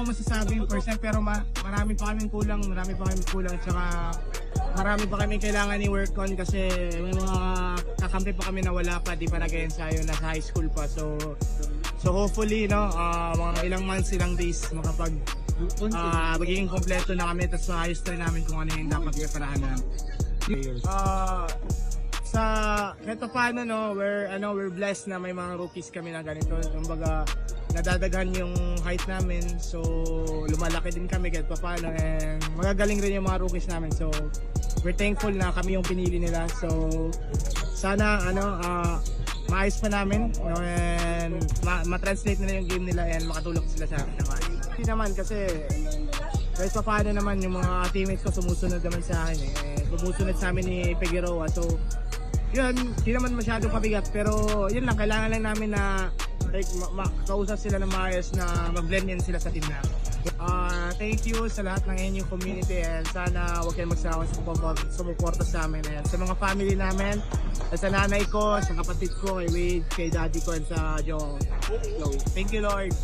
masasabing percent pero marami pa kaming kulang at saka marami pa kaming kailangan i-work on kasi may mga kakampi pa kami na wala pa, di pa nag-ensayo, nasa high school pa. So hopefully mga ilang months, ilang days magiging kompleto na kami, tapos maayos rin namin kung ano yung dapat preparahan namin. Sa kahit paano we're blessed na may mga rookies kami na ganito. Kumbaga nadadaghan yung height namin, so lumalaki din kami kahit paano, and magagaling rin yung mga rookies namin. So we're thankful na kami yung pinili nila. So sana maayos pa namin, and ma-translate nila yung game nila and makatulong sila sa akin naman. Hindi naman kasi kahit paano naman yung mga teammates ko sumusunod naman sa akin sumusunod sa amin ni Figueroa. So yun, hindi naman masyadong pabigat, pero yun lang, kailangan lang namin na makausap sila ng maayos, na mag-blend in sila sa team namin. Thank you sa lahat ng inyong community, and sana huwag kayong magsawa sumuporta sa amin, and sa mga family namin, sa nanay ko, sa kapatid ko, kay Wade, kay daddy ko, and sa Joe. Thank you, Lord.